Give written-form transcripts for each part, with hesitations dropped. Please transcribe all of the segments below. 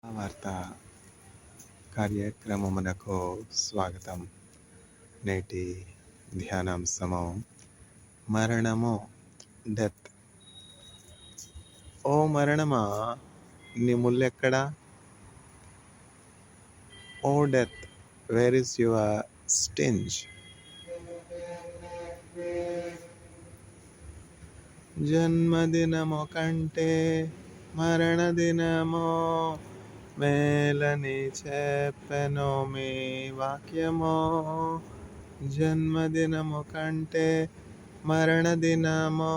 వార్త కార్యక్రమమునకు స్వాగతం. నేటి ధ్యానాంశము మరణము, డెత్. ఓ మరణమా, నీ ముల్లెక్కడా? O death, where is your sting? జన్మదినము కంటే మరణదినము మేలని చెప్పెను మీ వాక్యము. జన్మదినము కంటే మరణదినము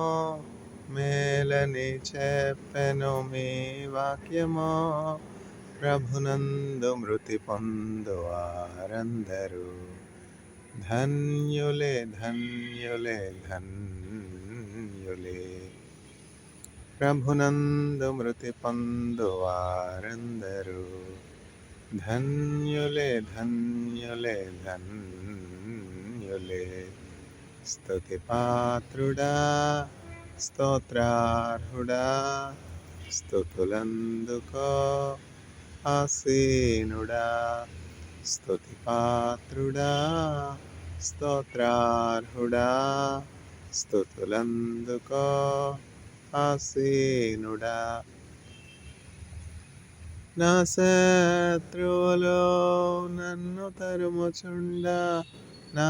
మేలని చెప్పెను మీ వాక్యము. ప్రభునందు మృతి పొందు వారందరూ ధన్యులే, ధన్యులే, ధన్యులే. ప్రభునందు మృతి పొందు వారందరూ ధన్యులే, ధన్యులే, ధన్యులే. స్తుతి పాత్రుడా, స్తోత్రార్హుడా, స్తుతులందుకో ఆసీనుడా. స్తుతి పాత్రుడా, స్తోత్రార్హుడా, స్తుతులందుకో ఆసీనుడా. నా శత్రువులు నన్ను తరుముచుండా, నా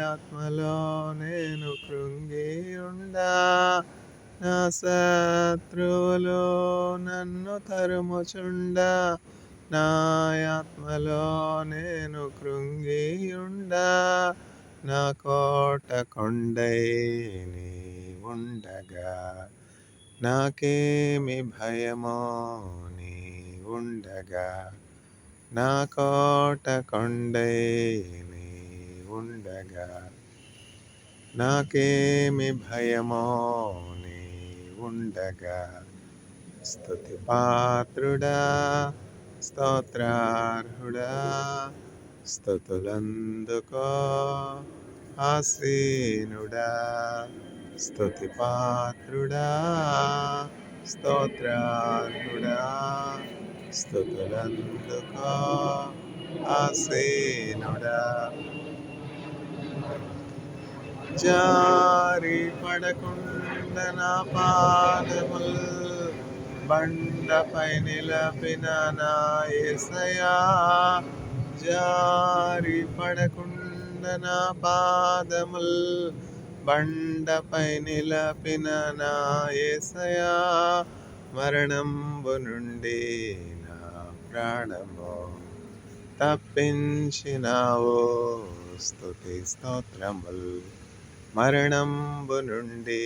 ఆత్మలో నేను కృంగి ఉండా. నా శత్రువులు నన్ను తరుముచుండా, నా ఆత్మలో నేను కృంగి ఉండా. నా కోట కొండై నీ ఉండగా నాకేమి భయమో నీ ఉండగా. నా కోట కొండై నీ ఉండగా నాకేమి భయమో నీ ఉండగా. స్తుతి పాత్రుడా, స్తోత్రార్హుడా, స్తుతులందుకో ఆసీనుడా. స్తుతి పాత్రుడా, స్తోత్రార్హుడా, స్తుతులందుకో ఆసీనుడా. జారి పడకుండా నా పాదముల్ బండపై నిలపిన నా యేసయ్యా. జారి పడకుండా నా పాదముల్ బండపై నిలపిన నా యేసయ్యా. మరణంబు నుండి నా ప్రాణము తప్పించినావు, స్తుతి స్తోత్రముల్. మరణంబు నుండి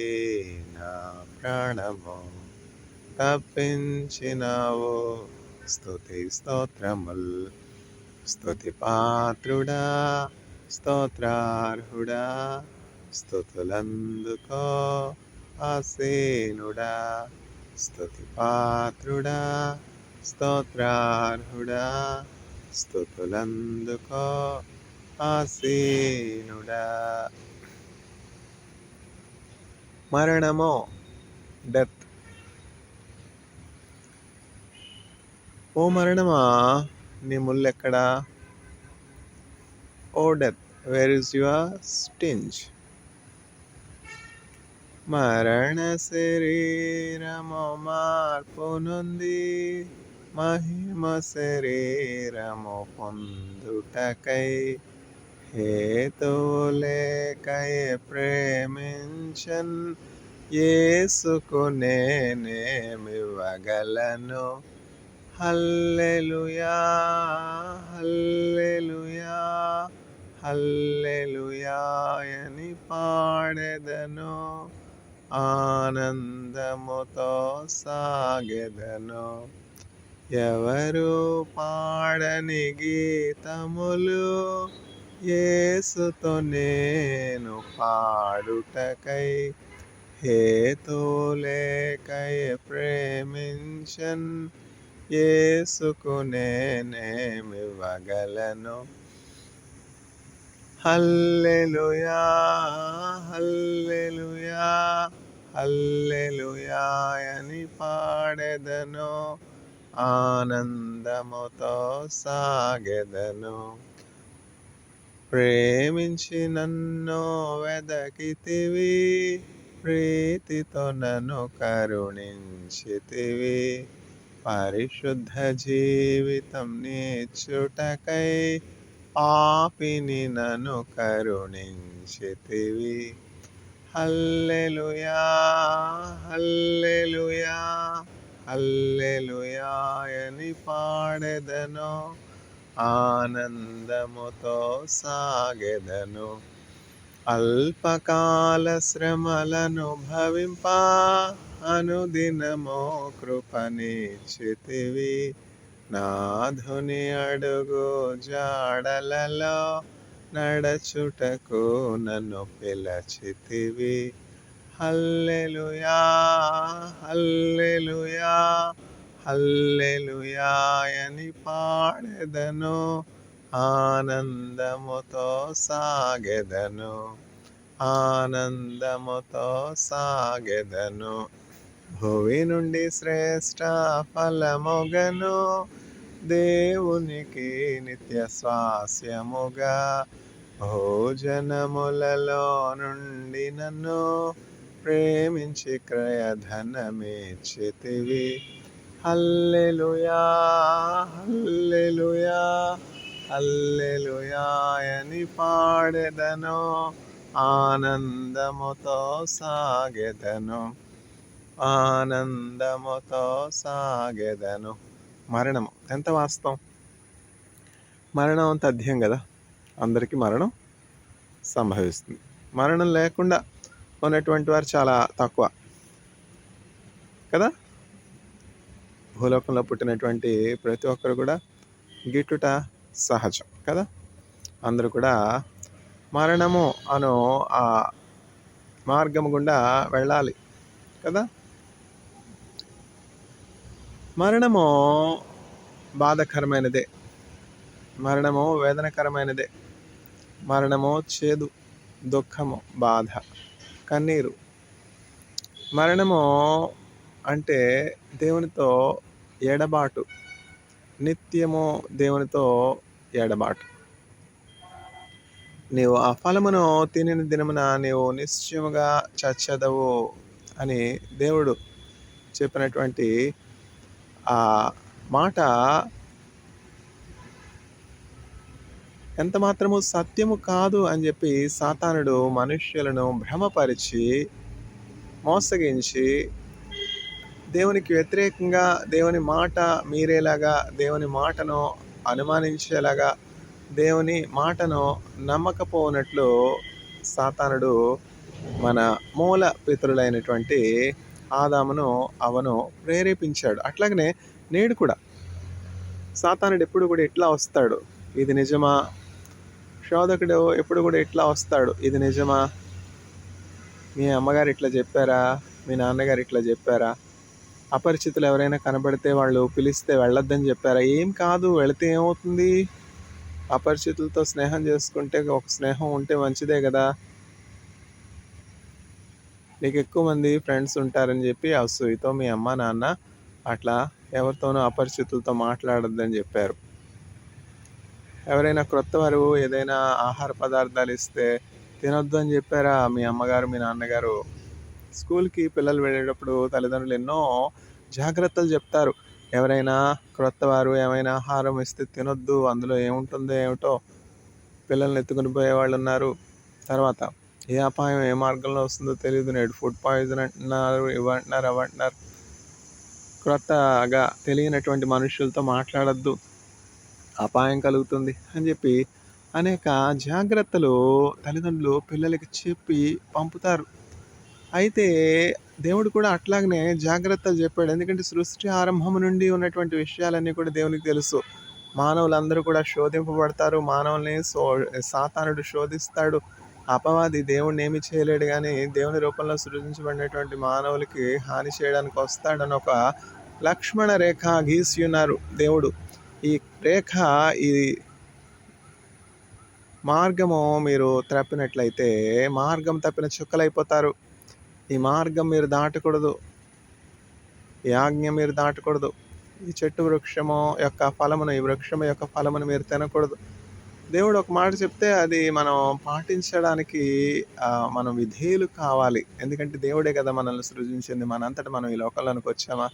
నా ప్రాణము తప్పించినావు, స్తుతి స్తోత్రముల్. స్తుతి పాత్రుడా, స్తోత్రార్హుడా, స్తుతులందుకో ఆసీనుడా. స్తుతి పాత్రుడా, స్తోత్రార్హుడా, స్తుతులందుకో ఆసీనుడా. మరణము, డెత్. ఓ మరణమా, నీ ముల్లెక్కడా? O death, where is your sting? మరణ శరీరము మార్పు నొంది మహిమ శరీరము పొందుటకై హేతులేకై ప్రేమించన్ యేసుకు నేనేమివ్వగలను? హల్లెలూయా, హల్లెలూయా, హల్లెలూయా అని పాడెదను. ఆనందముతో సాగెదను. ఎవరు పాడని గీతములు యేసుతో నేను పాడుటకై హేతులేకై ప్రేమించన్ యేసుకు నేనేమివ్వగలను? హల్లెలూయా, హల్లెలూయా, హల్లెలూయా అని పాడెదను. ఆనందముతో సాగెదను. ప్రేమించి నన్ను వెదకితివి, ప్రీతితో నన్ను కరుణించితివి. పరిశుద్ధ జీవితం నీచుటకై పాపిని నన్ను కరుణించితివి. హల్లెలూయా హల్లెలూయా హల్లెలూయా అని పాడెదను. ఆనందముతో సాగెదను. అల్పకాల శ్రమలను భవింప అనుదినము కృపనిచ్చితివి. నాథుని అడుగు జాడలలో నడచుటకు నన్ను పిలచితివి. హల్లెలూయా హల్లెలూయా హల్లెలూయా అని పాడెదను. ఆనందముతో సాగెదను. ఆనందముతో సాగెదను. భువి నుండి శ్రేష్ఠ ఫలముగను, దేవునికి నిత్య స్వాస్యముగా భోజనములలో నుండి నన్ను ప్రేమించి క్రయధనమిచ్చితివి. హల్లెలూయా హల్లెలూయా హల్లెలూయా అని పాడెదను. ఆనందముతో సాగెదను. ఆనందముతో సాగెదను. మరణము ఎంత వాస్తవం. మరణం అంత అధ్యయం కదా. అందరికీ మరణం సంభవిస్తుంది. మరణం లేకుండా ఉన్నటువంటి వారు చాలా తక్కువ కదా. భూలోకంలో పుట్టినటువంటి ప్రతి ఒక్కరు కూడా గిట్టుట సహజం కదా. అందరూ కూడా మరణము అను ఆ మార్గం గుండా వెళ్ళాలి కదా. మరణము బాధకరమైనదే, మరణము వేదనకరమైనదే, మరణము చేదు, దుఃఖము, బాధ, కన్నీరు. మరణము అంటే దేవునితో ఎడబాటు, నిత్యము దేవునితో ఎడబాటు. నీవు ఆ ఫలమును తినిన దినమున నీవు నిశ్చయముగా చచ్చదవు అని దేవుడు చెప్పినటువంటి ఆ మాట ఎంత మాత్రము సత్యము కాదు అని చెప్పి సాతానుడు మనుష్యులను భ్రమపరిచి మోసగించి దేవునికి వ్యతిరేకంగా దేవుని మాట మీరేలాగా, దేవుని మాటను అనుమానించేలాగా, దేవుని మాటను నమ్మకపోనట్లు సాతానుడు మన మూల పితరులైనటువంటి ఆదామును అవను ప్రేరేపించాడు. అట్లాగనే నేడు కూడా సాతానుడు ఎప్పుడు కూడా ఇట్లా వస్తాడు, ఇది నిజమా. శోధకుడు ఎప్పుడు కూడా ఇట్లా వస్తాడు, ఇది నిజమా. మీ అమ్మగారు ఇట్లా చెప్పారా, మీ నాన్నగారు ఇట్లా చెప్పారా, అపరిచితులు ఎవరైనా కనబడితే వాళ్ళు పిలిస్తే వెళ్ళొద్దని చెప్పారా. ఏం కాదు, వెళితే ఏమవుతుంది. అపరిచితులతో స్నేహం చేసుకుంటే ఒక స్నేహం ఉంటే మంచిదే కదా. నీకు ఎక్కువ మంది ఫ్రెండ్స్ ఉంటారని చెప్పి అసూయతో మీ అమ్మ నాన్న అట్లా ఎవరితోనూ అపరిచితులతో మాట్లాడొద్దని చెప్పారు. ఎవరైనా క్రొత్త వారు ఏదైనా ఆహార పదార్థాలు ఇస్తే తినొద్దు అని చెప్పారా మీ అమ్మగారు మీ నాన్నగారు. స్కూల్కి పిల్లలు వెళ్ళేటప్పుడు తల్లిదండ్రులు ఎన్నో జాగ్రత్తలు చెప్తారు. ఎవరైనా క్రొత్త వారు ఏమైనా ఆహారం ఇస్తే తినొద్దు, అందులో ఏముంటుందో ఏమిటో పిల్లల్ని ఎత్తుకుని పోయేవాళ్ళు ఉన్నారు. తర్వాత ఏ అపాయం ఏ మార్గంలో వస్తుందో తెలియదు. నేడు ఫుడ్ పాయిజన్ అంటున్నారు, ఇవ్వంటున్నారు అవంటున్నారు. క్రొత్తగా తెలియనటువంటి మనుషులతో మాట్లాడద్దు, అపాయం కలుగుతుంది అని చెప్పి అనేక జాగ్రత్తలు తల్లిదండ్రులు పిల్లలకి చెప్పి పంపుతారు. అయితే దేవుడు కూడా అట్లాగనే జాగ్రత్తలు చెప్పాడు. ఎందుకంటే సృష్టి ఆరంభం నుండి ఉన్నటువంటి విషయాలన్నీ కూడా దేవునికి తెలుసు. మానవులందరూ కూడా శోధింపబడతారు. మానవుల్ని సాతానుడు శోధిస్తాడు. అపవాది దేవుడిని ఏమి చేయలేడు, కానీ దేవుని రూపంలో సృజించబడినటువంటి మానవులకి హాని చేయడానికి వస్తాడని ఒక లక్ష్మణ రేఖ గీసి ఉన్నారు దేవుడు. ఈ రేఖ, ఈ మార్గము మీరు తప్పినట్లయితే మార్గం తప్పిన చుక్కలైపోతారు. ఈ మార్గం మీరు దాటకూడదు, ఈ ఆజ్ఞ మీరు దాటకూడదు. ఈ చెట్టు వృక్షము యొక్క ఫలమును, ఈ వృక్షము యొక్క ఫలమును మీరు తినకూడదు. దేవుడు ఒక మాట చెప్తే అది మనం పాటించడానికి మనం విధేయులు కావాలి. ఎందుకంటే దేవుడే కదా మనల్ని సృజించింది. మనంతట మనం ఈ లోకంలోనికి వచ్చామా?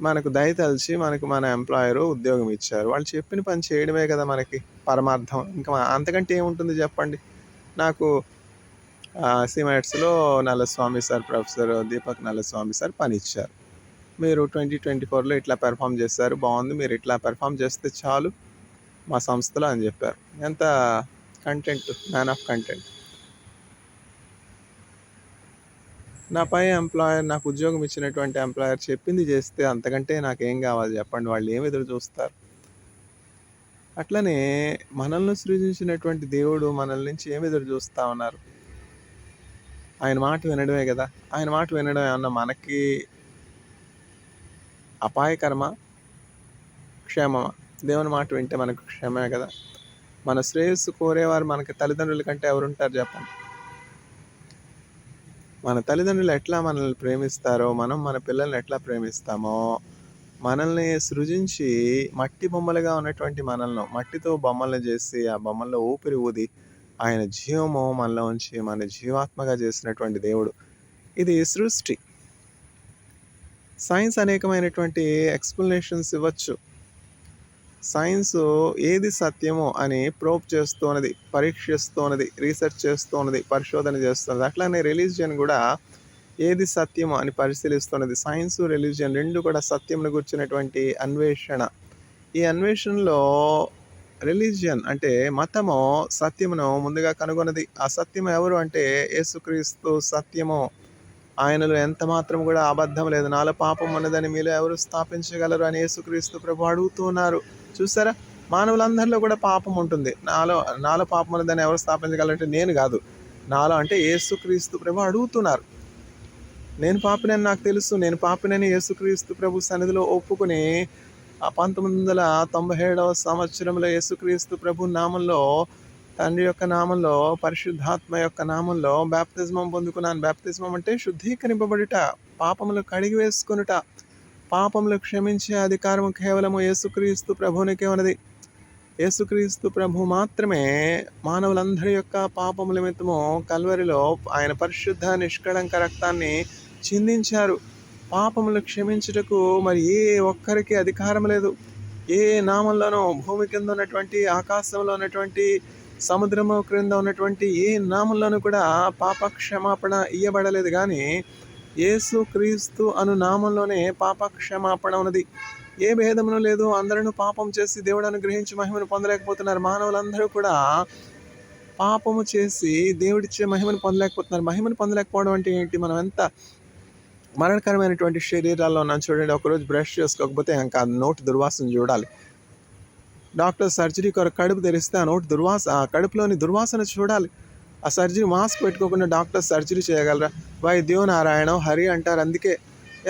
మనకు దయతలిచి మనకు మన ఎంప్లాయరు ఉద్యోగం ఇచ్చారు. వాళ్ళు చెప్పిన పని చేయడమే కదా మనకి పరమార్థం. ఇంకా అంతకంటే ఏముంటుంది చెప్పండి? నాకు సిమెట్స్‌లో Nallaswamy sir, professor Deepak Nallaswamy sir పనిచ్చారు. మీరు 2024లో ఇట్లా పెర్ఫార్మ్ చేశారు. బాగుంది. మీరు ఇట్లా పెర్ఫార్మ్ చేస్తే చాలు మా సంస్థలో అని చెప్పారు. ఎంత కంటెంట్, మ్యాన్ ఆఫ్ కంటెంట్. నా పై ఎంప్లాయర్, నాకు ఉద్యోగం ఇచ్చినటువంటి ఎంప్లాయర్ చెప్పింది చేస్తే అంతకంటే నాకేం కావాలి చెప్పండి? వాళ్ళు ఏమి ఎదురు చూస్తారు? అట్లనే మనల్ని సృజించినటువంటి దేవుడు మనల్ నుంచి ఏమి ఎదురు చూస్తా ఉన్నారు? ఆయన మాట వినడమే కదా. ఆయన మాట వినడం ఏమన్నా మనకి అపాయకరమా, క్షేమమా? దేవుని మాట వింటే మనకు క్షేమే కదా. మన శ్రేయస్సు కోరేవారు మనకి తల్లిదండ్రుల కంటే ఎవరుంటారు చెప్పండి? మన తల్లిదండ్రులు ఎట్లా మనల్ని ప్రేమిస్తారో, మనం మన పిల్లల్ని ఎట్లా ప్రేమిస్తామో, మనల్ని సృజించి మట్టి బొమ్మలుగా ఉన్నటువంటి మనల్ని మట్టితో బొమ్మలను చేసి ఆ బొమ్మల్లో ఊపిరి ఊది ఆయన జీవము మనలో ఉంచి మన జీవాత్మగా చేసినటువంటి దేవుడు. ఇది సృష్టి. సైన్స్ అనేకమైనటువంటి ఎక్స్ప్లెనేషన్స్ ఇవ్వచ్చు. సైన్స్ ఏది సత్యమో అని ప్రోబ్ చేస్తున్నది, పరీక్షిస్తున్నది, రీసెర్చ్ చేస్తున్నది, పరిశోధన చేస్తున్నది. అట్లానే రిలీజియన్ కూడా ఏది సత్యమో అని పరిశీలిస్తున్నది. సైన్స్, రిలీజియన్ రెండు కూడా సత్యంను గుర్చినటువంటి అన్వేషణ. ఈ అన్వేషణలో రిలీజియన్ అంటే మతము సత్యమును ముందుగా కనుగొన్నది. ఆ సత్యం ఎవరు అంటే యేసుక్రీస్తు సత్యము. ఆయనలో ఎంత మాత్రం కూడా అబద్ధం లేదు. నాలో పాపం ఉన్నదని మీలో ఎవరు స్థాపించగలరు అని యేసుక్రీస్తు ప్రభు అడుగుతున్నారు. చూసారా? మానవులందరిలో కూడా పాపం ఉంటుంది. నాలో పాపం ఉన్నదని ఎవరు స్థాపించగలరంటే నేను కాదు. నాలో అంటే యేసుక్రీస్తు ప్రభు అడుగుతున్నారు. నేను పాపినని నాకు తెలుసు. నేను పాపినని యేసుక్రీస్తు ప్రభు సన్నిధిలో ఒప్పుకుని 1997వ సంవత్సరంలో యేసుక్రీస్తు ప్రభు నామంలో, తండ్రి యొక్క నామంలో, పరిశుద్ధాత్మ యొక్క నామంలో బాప్తిజమం పొందుకున్నాను. బాప్తిజమం అంటే శుద్ధీకరింపబడుట, పాపములు కడిగి వేసుకొనుట, పాపములు క్షమించే అధికారము కేవలము యేసుక్రీస్తు ప్రభువునికే ఉన్నది. యేసుక్రీస్తు ప్రభు మాత్రమే మానవులందరి యొక్క పాపముల నిమిత్తము కల్వరిలో ఆయన పరిశుద్ధ నిష్కళంక రక్తాన్ని చిందించారు. పాపములు క్షమించుటకు మరి ఏ ఒక్కరికి అధికారం లేదు. ఏ నామంలోనూ, భూమి కింద ఉన్నటువంటి, ఆకాశంలో ఉన్నటువంటి, సముద్రము క్రింద ఉన్నటువంటి ఏ నామంలోనూ కూడా పాప క్షమాపణ ఇయ్యబడలేదు. కానీ యేసుక్రీస్తు అను నామంలోనే పాప క్షమాపణ ఉన్నది. ఏ భేదమును లేదు. అందరూ పాపం చేసి దేవుడు అనుగ్రహించి మహిమను పొందలేకపోతున్నారు. మానవులందరూ కూడా పాపము చేసి దేవుడిచ్చే మహిమను పొందలేకపోతున్నారు. మహిమను పొందలేకపోవడం అంటే ఏంటి? మనం ఎంత మరణకరమైనటువంటి శరీరాల్లో ఉన్నాం చూడండి. ఒకరోజు బ్రష్ చేసుకోకపోతే ఇంకా నోటి దుర్వాసన చూడాలి. డాక్టర్ సర్జరీ కొరకు కడుపు తెరిస్తే ఆ కడుపులోని దుర్వాసన చూడాలి. ఆ సర్జరీ మాస్క్ పెట్టుకోకుండా డాక్టర్ సర్జరీ చేయగలరా? వైద్యో నారాయణం హరి అంటారు. అందుకే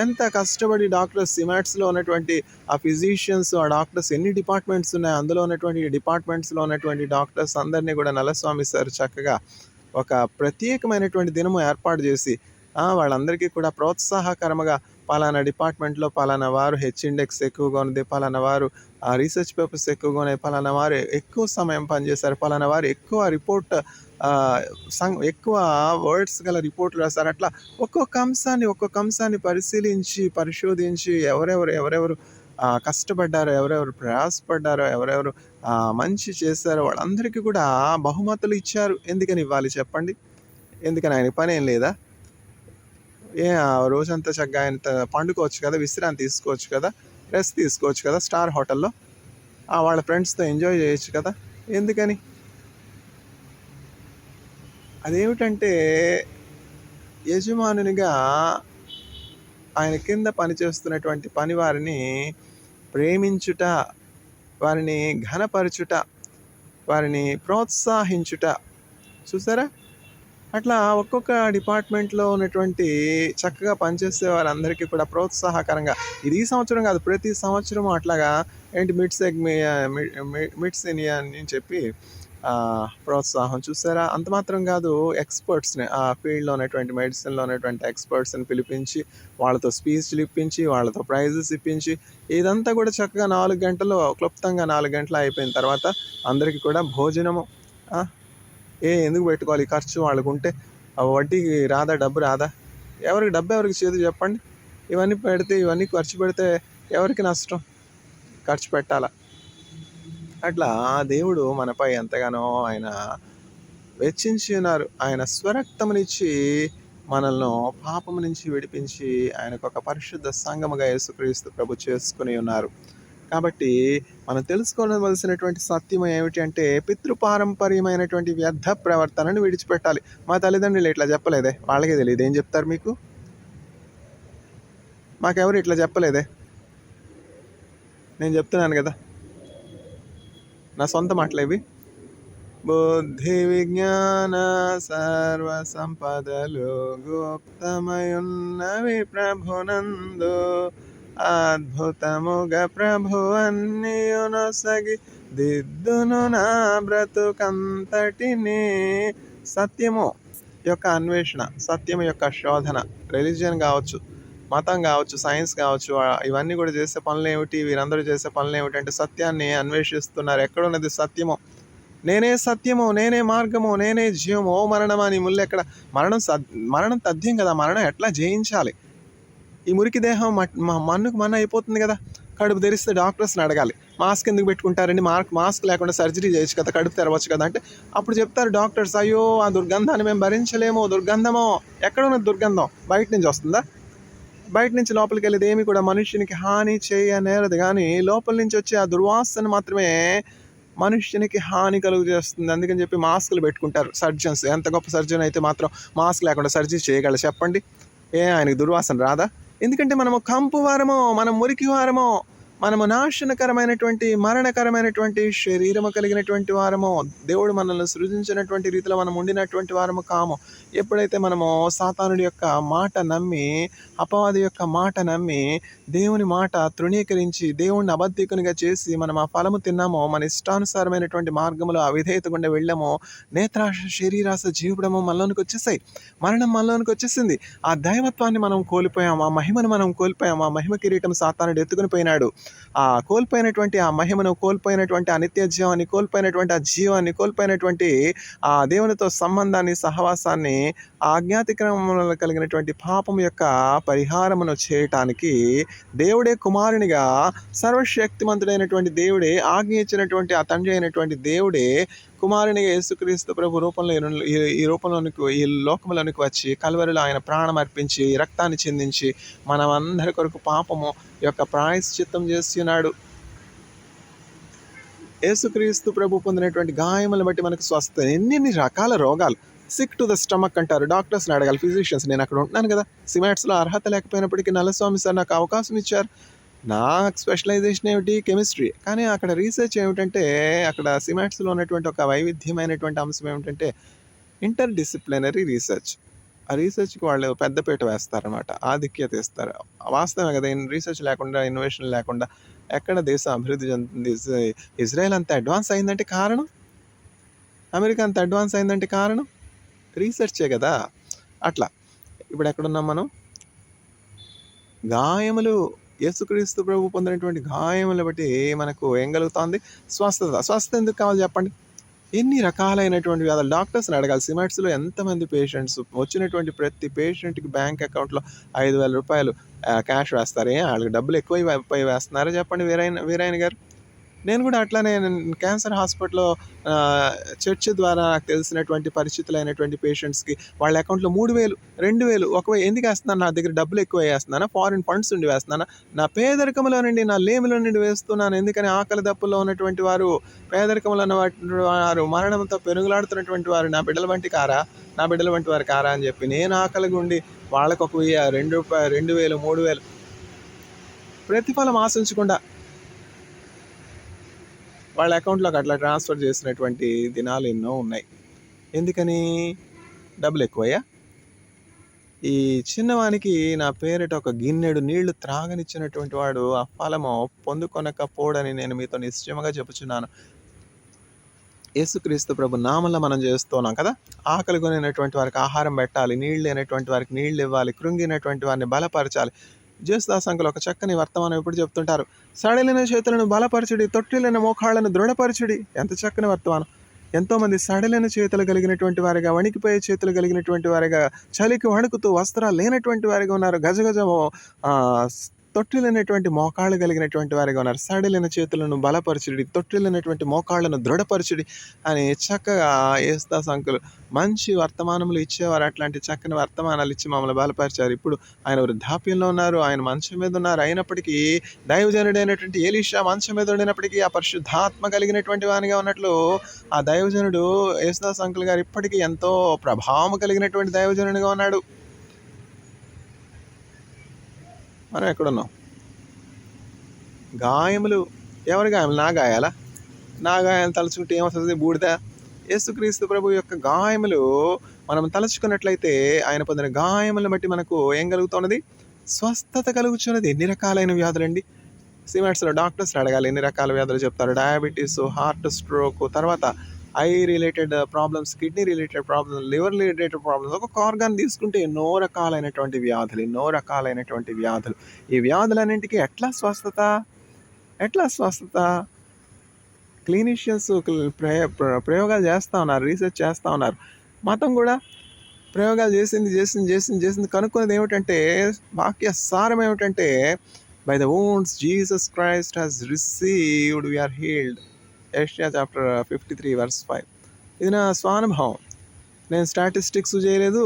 ఎంత కష్టపడి డాక్టర్స్, సిమాట్స్లో ఉన్నటువంటి ఆ ఫిజిషియన్స్, ఆ డాక్టర్స్, ఎన్ని డిపార్ట్మెంట్స్ ఉన్నాయి, అందులో ఉన్నటువంటి డిపార్ట్మెంట్స్లో ఉన్నటువంటి డాక్టర్స్ అందరినీ కూడా నల్లస్వామి సార్ చక్కగా ఒక ప్రత్యేకమైనటువంటి దినము ఏర్పాటు చేసి వాళ్ళందరికీ కూడా ప్రోత్సాహకరముగా పలానా డిపార్ట్మెంట్లో పలానా వారు ఇండెక్స్ ఎక్కువగా ఉంది, పలానా వారు రీసెర్చ్ పేపర్స్ ఎక్కువగా ఉన్నాయి, పలానా వారు ఎక్కువ సమయం పనిచేశారు, పలానా వారు ఎక్కువ రిపోర్ట్ ఎక్కువ వర్డ్స్ గల రిపోర్ట్లు రాస్తారు. అట్లా ఒక్కొక్క అంశాన్ని పరిశీలించి పరిశోధించి ఎవరెవరు కష్టపడ్డారో, ఎవరెవరు ప్రయాసపడ్డారో, ఎవరెవరు మంచి చేశారో వాళ్ళందరికీ కూడా బహుమతులు ఇచ్చారు. ఎందుకని ఇవ్వాలి చెప్పండి? ఎందుకని ఆయన పని ఏం లేదా? రోజంతా చక్కగా ఆయన పండుకోవచ్చు కదా, విశ్రాంతి తీసుకోవచ్చు కదా, రెస్ట్ తీసుకోవచ్చు కదా, స్టార్ హోటల్లో వాళ్ళ ఫ్రెండ్స్తో ఎంజాయ్ చేయొచ్చు కదా. ఎందుకని? అదేమిటంటే యజమానునిగా ఆయన కింద పనిచేస్తున్నటువంటి పని వారిని ప్రేమించుట, వారిని ఘనపరచుట, వారిని ప్రోత్సహించుట. చూసారా? అట్లా ఒక్కొక్క డిపార్ట్మెంట్లో ఉన్నటువంటి చక్కగా పనిచేసే వారందరికీ కూడా ప్రోత్సాహకరంగా, ఇది ఈ సంవత్సరం కాదు, ప్రతి సంవత్సరం అట్లాగా ఏంటి మిడ్స్ ఎనియా అని చెప్పి ప్రోత్సాహం చూసారా. అంత మాత్రం కాదు, ఎక్స్పర్ట్స్ని ఆ ఫీల్డ్లో ఉన్నటువంటి మెడిసిన్లో ఉన్నటువంటి ఎక్స్పర్ట్స్ని పిలిపించి వాళ్ళతో స్పీచ్లు ఇప్పించి వాళ్ళతో ప్రైజెస్ ఇప్పించి ఇదంతా కూడా చక్కగా 4 గంటలు క్లుప్తంగా 4 గంటలు అయిపోయిన తర్వాత అందరికీ కూడా భోజనము. ఆ, ఎందుకు పెట్టుకోవాలి ఈ ఖర్చు? వాళ్ళకు ఉంటే వడ్డీకి రాదా, డబ్బు రాదా? ఎవరికి చేదు చెప్పండి. ఇవన్నీ ఖర్చు పెడితే ఎవరికి నష్టం? ఖర్చు పెట్టాలా? అట్లా దేవుడు మనపై ఎంతగానో ఆయన వెచ్చించి ఉన్నారు. ఆయన స్వరక్తమునిచ్చి మనల్ని పాపము నుంచి విడిపించి ఆయనకు ఒక పరిశుద్ధ సంఘముగా యేసుక్రీస్తు ప్రభు చేసుకుని ఉన్నారు. కాబట్టి మనం తెలుసుకోవలసినటువంటి సత్యం ఏమిటి అంటే, పితృపారంపర్యమైనటువంటి వ్యర్థ ప్రవర్తనను విడిచిపెట్టాలి. మా తల్లిదండ్రులు ఇట్లా చెప్పలేదే, వాళ్ళకే తెలియదు, ఏం చెప్తారు మీకు? మాకెవరు ఇట్లా చెప్పలేదే, నేను చెప్తున్నాను కదా, నా సొంత మాటలేవి. బుద్ధి విజ్ఞాన సర్వ సంపదలు గుప్తమయున్నవి ప్రభునందు, అద్భుతముగా ప్రభు అన్నియునొసగి దిద్దును నా బ్రతుకంతటిని. సత్యము యొక్క అన్వేషణ, సత్యం యొక్క శోధన, రిలీజియన్ కావచ్చు, మతం కావచ్చు, సైన్స్ కావచ్చు, ఇవన్నీ కూడా చేసే పనులు ఏమిటి? వీరందరూ చేసే పనులు ఏమిటంటే సత్యాన్ని అన్వేషిస్తున్నారు. ఎక్కడున్నది సత్యము? నేనే సత్యము, నేనే మార్గము, నేనే జీవము. ఓ మరణమా నీ ముళ్ళు ఎక్కడ? మరణం తథ్యం కదా. మరణం ఎట్లా జయించాలి? ఈ మురికి దేహం మన్నుకు మన్ను అయిపోతుంది కదా. కడుపు తెరిస్తే డాక్టర్స్ని అడగాలి, మాస్క్ ఎందుకు పెట్టుకుంటారండి? మాస్క్ లేకుండా సర్జరీ చేయొచ్చు కదా, కడుపు తెరవచ్చు కదా అంటే అప్పుడు చెప్తారు డాక్టర్స్, అయ్యో ఆ దుర్గంధాన్ని మేము భరించలేము. దుర్గంధమో ఎక్కడ ఉన్నది? దుర్గంధం బయట నుంచి వస్తుందా? బయట నుంచి లోపలికి వెళ్ళేది ఏమి కూడా మనుష్యునికి హాని చేయనేరదు, కానీ లోపల నుంచి వచ్చే ఆ దుర్వాసన మాత్రమే మనుష్యునికి హాని కలుగు చేస్తుంది. అందుకని చెప్పి మాస్కులు పెట్టుకుంటారు సర్జన్స్. ఎంత గొప్ప సర్జన్ అయితే మాత్రం మాస్క్ లేకుండా సర్జరీ చేయగలరు చెప్పండి? ఆయనకి దుర్వాసన రాదా? ఎందుకంటే మనము కంపు వారము, మనం మురికి వారము, మనము నాశనకరమైనటువంటి మరణకరమైనటువంటి శరీరము కలిగినటువంటి వారము. దేవుడు మనల్ని సృజించినటువంటి రీతిలో మనం ఉండినటువంటి వారము కాము. ఎప్పుడైతే మనము సాతానుడి యొక్క మాట నమ్మి, అపవాది యొక్క మాట నమ్మి, దేవుని మాట తృణీకరించి దేవుణ్ణి అబద్ధికునిగా చేసి మనం ఆ ఫలము తిన్నామో, మన ఇష్టానుసారమైనటువంటి మార్గంలో అవిధేయత గుండా వెళ్ళామో, నేత్రాశ, శరీరాశ, జీవడము మనలోనికి వచ్చేసాయి. మరణం మనలోనికి వచ్చేసింది. ఆ దైవత్వాన్ని మనం కోల్పోయాం, ఆ మహిమను మనం కోల్పోయాం. ఆ మహిమ కిరీటం సాతానుడు ఎత్తుకుని పోయినాడు. ఆ కోల్పోయినటువంటి ఆ మహిమను, కోల్పోయినటువంటి ఆ నిత్య జీవాన్ని, కోల్పోయినటువంటి ఆ జీవాన్ని, కోల్పోయినటువంటి ఆ దేవునితో సంబంధాన్ని, సహవాసాన్ని, ఆజ్ఞాతిక్రమంలో కలిగినటువంటి పాపం యొక్క పరిహారమును చేయటానికి దేవుడే కుమారునిగా, సర్వశక్తిమంతుడైనటువంటి దేవుడే, ఆజ్ఞ ఇచ్చినటువంటి ఆ తండ్రి అయినటువంటి దేవుడే కుమారునిగా యేసుక్రీస్తు ప్రభు రూపంలో ఈ రూపంలోనికి, ఈ లోకంలోనికి వచ్చి కల్వరిలో ఆయన ప్రాణం అర్పించి రక్తాన్ని చిందించి మనమందరి కొరకు పాపము యొక్క ప్రాయశ్చిత్తం చేస్తున్నాడు. యేసుక్రీస్తు ప్రభు పొందినటువంటి గాయములను బట్టి మనకు స్వస్థ. ఎన్ని రకాల రోగాలు. సిక్ టు ద స్టమక్ అంటారు. డాక్టర్స్ని అడగాలి, ఫిజిషియన్స్. నేను అక్కడ ఉంటున్నాను కదా, సిమాట్స్లో అర్హత లేకపోయినప్పటికీ నల్లస్వామి సార్ నాకు అవకాశం ఇచ్చారు. నా స్పెషలైజేషన్ ఏమిటి? కెమిస్ట్రీ. కానీ అక్కడ రీసెర్చ్ ఏమిటంటే, అక్కడ సిమాట్స్లో ఉన్నటువంటి ఒక వైవిధ్యమైనటువంటి అంశం ఏమిటంటే ఇంటర్ డిసిప్లినరీ రీసెర్చ్. ఆ రీసెర్చ్కి వాళ్ళు పెద్దపీట వేస్తారనమాట, ఆధిక్యత ఇస్తారు. వాస్తవమే కదా, రీసెర్చ్ లేకుండా, ఇన్నోవేషన్ లేకుండా ఎక్కడ దేశం అభివృద్ధి చెందుతుంది? ఇజ్రాయెల్ అంత అడ్వాన్స్ అయిందంటే కారణం, అమెరికా అంత అడ్వాన్స్ అయిందంటే కారణం రీసెర్చే కదా. అట్లా ఇప్పుడు ఎక్కడున్నాం మనం? గాయములు, యేసుక్రీస్తు ప్రభు పొందినటువంటి గాయములు బట్టి మనకు ఏం కలుగుతుంది? స్వస్థత. స్వస్థత ఎందుకు కావాలి చెప్పండి? ఎన్ని రకాలైనటువంటి వ్యాధులు. డాక్టర్స్ని అడగాలి, సిమాట్స్లో ఎంతమంది పేషెంట్స్ వచ్చినటువంటి ప్రతి పేషెంట్కి బ్యాంక్ అకౌంట్లో 5,000 రూపాయలు క్యాష్ వేస్తారే, వాళ్ళకి డబ్బులు ఎక్కువ వేస్తున్నారా చెప్పండి వీరాయన గారు? నేను కూడా అట్లానే క్యాన్సర్ హాస్పిటల్లో చర్చ్ ద్వారా నాకు తెలిసినటువంటి పరిచితులైనటువంటి పేషెంట్స్కి వాళ్ళ అకౌంట్లో 3,000, 2,000, ఎందుకు వేస్తున్నాను? నా దగ్గర డబ్బులు ఎక్కువ వేస్తున్నానా? ఫారిన్ ఫండ్స్ నుండి వేస్తున్నానా? నా పేదరికంలో నుండి, నా లేమిలో నుండి వేస్తున్నాను. ఎందుకని? ఆకలి దప్పుల్లో ఉన్నటువంటి వారు, పేదరికంలో ఉన్నటువంటి వారు, మరణంతో పెనుగులాడుతున్నటువంటి వారు నా బిడ్డల వంటి వారు కారా అని చెప్పి నేను ఆకలిగా ఉండి వాళ్ళకు ఒక 1,000, 2,000, 3,000 ప్రతిఫలం ఆశించకుండా వాళ్ళ అకౌంట్లోకి అట్లా ట్రాన్స్ఫర్ చేసినటువంటి దినాలు ఎన్నో ఉన్నాయి. ఎందుకని? డబ్బులు ఎక్కువయ్యా. ఈ చిన్నవానికి నా పేరిట ఒక గిన్నెడు నీళ్లు త్రాగనిచ్చినటువంటి వాడు ఆ ఫలము పొందుకొనకపోడని నేను మీతో నిశ్చయముగా చెప్పుచున్నాను. యేసుక్రీస్తు ప్రభు నామంలో మనం చేస్తున్నాం కదా. ఆకలి కొనినటువంటి వారికి ఆహారం పెట్టాలి, నీళ్ళు లేనటువంటి వారికి నీళ్ళు ఇవ్వాలి, కృంగినటువంటి వారిని బలపరచాలి. జేసుదాస్ అంకుల్ ఒక చక్కని వర్తమానం ఎప్పుడు చెప్తుంటారు, సడలిన చేతులను బలపరచుడి, తొట్టిలిన మోకాళ్ళను దృఢపరచుడి. ఎంత చక్కని వర్తమానం. ఎంతోమంది సడలిన చేతులు కలిగినటువంటి వారిగా, వణికిపోయే చేతులు కలిగినటువంటి వారిగా, చలికి వణుకుతూ వస్త్రాలు లేనటువంటి వారిగా ఉన్నారు. గజగజము తొట్టిలినటువంటి మోకాళ్ళు కలిగినటువంటి వారిగా ఉన్నారు. సడలిన చేతులను బలపరచుడి, తొట్టిలినటువంటి మోకాళ్ళను దృఢపరచుడి అని చక్కగా యేసుదాస్ అంకుల్ మంచి వర్తమానములు ఇచ్చేవారు. అట్లాంటి చక్కని వర్తమానాలు ఇచ్చి మమ్మల్ని బలపరిచారు. ఇప్పుడు ఆయన వృద్ధాప్యంలో ఉన్నారు, ఆయన మంచం మీద ఉన్నారు. అయినప్పటికీ దైవజనుడైనటువంటి ఎలీషా మంచం మీద ఉండినప్పటికీ ఆ పరిశుద్ధాత్మ కలిగినటువంటి వానిగా ఉన్నట్లు ఆ దైవజనుడు యేసుదాస్ అంకుల్ గారు ఇప్పటికీ ఎంతో ప్రభావం కలిగినటువంటి దైవజనుడిగా ఉన్నాడు. మనం ఎక్కడున్నాం? గాయములు, ఎవరి గాయములు? నా గాయాలా? నా గాయాలు తలుచుకుంటే ఏమవుతుంది? బూడిద. యేసుక్రీస్తు ప్రభు యొక్క గాయములు మనం తలుచుకున్నట్లయితే ఆయన పొందిన గాయములను బట్టి మనకు ఏం కలుగుతున్నది? స్వస్థత కలుగుతున్నది. ఎన్ని రకాలైన వ్యాధులండి? సిమెట్స్లో డాక్టర్స్ అడగాలి ఎన్ని రకాల వ్యాధులు చెప్తారు. డయాబెటీస్, హార్ట్ స్ట్రోక్, తర్వాత I related problems, kidney related problems, liver related problems, ఒక్కొక్క ఆర్గాన్ తీసుకుంటే ఎన్నో రకాలైనటువంటి వ్యాధులు. ఈ వ్యాధులన్నింటికీ ఎట్లా స్వస్థత? క్లినిషియన్స్ ప్రయోగాలు చేస్తూ ఉన్నారు, రీసెర్చ్ చేస్తూ ఉన్నారు. మతం కూడా ప్రయోగాలు చేసింది కనుక్కున్నది ఏమిటంటే, వాక్య సారం ఏమిటంటే, by the wounds Jesus Christ has received we are healed. Asia chapter 53 verse 5. ఇది నా స్వానుభవం. నేను స్టాటిస్టిక్స్ చేయలేదు,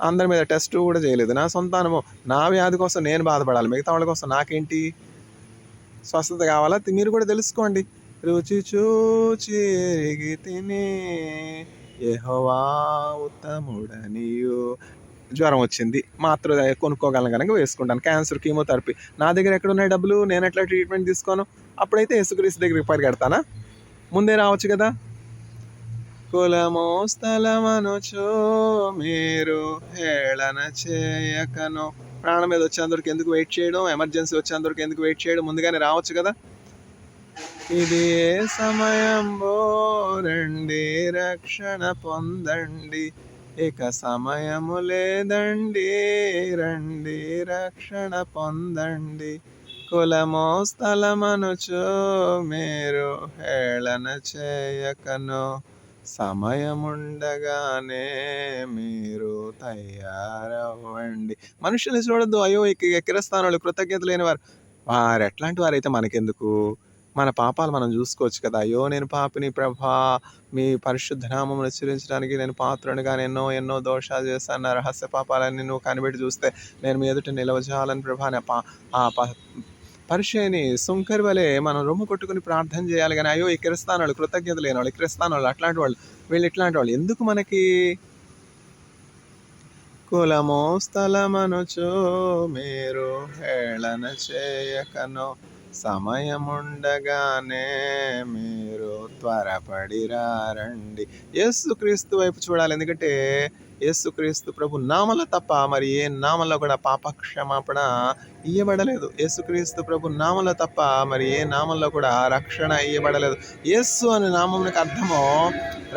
అందరి మీద టెస్ట్ కూడా చేయలేదు. నా సొంత అనుభవం. నా వ్యాధి కోసం నేను బాధపడాలి, మిగతా వాళ్ళ కోసం నాకేంటి? స్వస్థత కావాలా? మీరు కూడా తెలుసుకోండి. రుచి చూచి ఎరిగి తిని యెహోవా ఉత్తముడనియు. జ్వరం వచ్చింది, మాత్రం కొనుక్కోగలను కనుక వేసుకుంటాను. క్యాన్సర్, కీమోథెరపీ, నా దగ్గర ఎక్కడున్నాయి డబ్బులు? నేను ఎట్లా ట్రీట్మెంట్ తీసుకోను? అప్పుడైతే యేసుక్రీస్తు దగ్గరికి పరిగెడతానా? ముందే రావచ్చు కదా. కులమో స్థలమనుచో మీరు హేళన చేయకను. ప్రాణం మీద వచ్చేందరికి ఎందుకు వెయిట్ చేయడం? ఎమర్జెన్సీ వచ్చేందరికి ఎందుకు వెయిట్ చేయడం? ముందుగానే రావచ్చు కదా. ఇది ఏ సమయంలో రండి, రక్షణ పొందండి, ఇక సమయము లేదండి, రండి రక్షణ పొందండి. కులమో స్థలమనుచో మీరు హేళన చేయకను, సమయముండగానే మీరు తయారవ్వండి. మనుషుల్ని చూడొద్దు. అయ్యో కిరస్థానాలు, కృతజ్ఞత లేని వారు ఎట్లాంటి వారైతే మనకెందుకు? మన పాపాలు మనం చూసుకోవచ్చు కదా. అయ్యో నేను పాపిని ప్రభా, మీ పరిశుద్ధ నామమును హెచ్చరించడానికి నేను పాత్రునిగానే ఎన్నో దోషాలు చేస్తాను. నా రహస్య పాపాలన్నీ నువ్వు కనిపెట్టి చూస్తే నేను మీ ఎదుట నిలవజాలని ప్రభా. ఆ పరిచయని సుంకరి వలె మనం రొమ్ము కొట్టుకుని ప్రార్థన చేయాలి. కానీ అయ్యో ఈ కిరస్థానాలు, కృతజ్ఞత లేని వాళ్ళు, కిరస్థానాలు అట్లాంటి వాళ్ళు, వీళ్ళు ఇట్లాంటి వాళ్ళు ఎందుకు మనకి? కులమో స్థలమనుచో మీరు హేళన చేయకను, సమయముండగానే మీరు త్వరపడి రండి. యేసుక్రీస్తు వైపు చూడాలి. ఎందుకంటే యేసుక్రీస్తు ప్రభు నామల తప్ప మరి ఏ నామంలో కూడా పాపక్షమాపణ ఇయ్యబడలేదు. యేసుక్రీస్తు ప్రభు నామంలో తప్ప మరి ఏ నామంలో కూడా రక్షణ ఇయ్యబడలేదు. యేసు అనే నామంకి అర్థము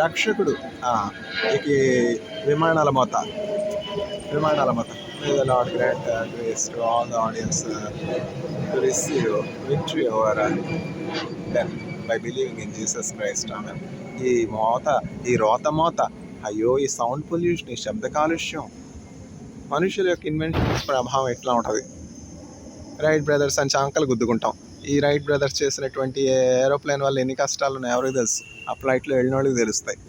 రక్షకుడు. ఈ విమానాల మోత. May the Lord grant grace to all the audience to receive victory over death by believing in Jesus Christ. Amen. ఈ రోత మోత, అయ్యో ఈ సౌండ్ పొల్యూషన్, ఈ శబ్ద కాలుష్యం, మనుషుల యొక్క ఇన్వెన్షన్ ప్రభావం ఎట్లా ఉంటుంది? రైట్ బ్రదర్స్ అని చాంకలు గుద్దుకుంటాం. ఈ రైట్ బ్రదర్స్ చేసినటువంటి ఏరోప్లేన్ వల్ల ఎన్ని కష్టాలు ఉన్నాయో ఎవరికి తెలుసు? ఆ ఫ్లైట్లో వెళ్ళిన వాళ్ళకి తెలుస్తాయి.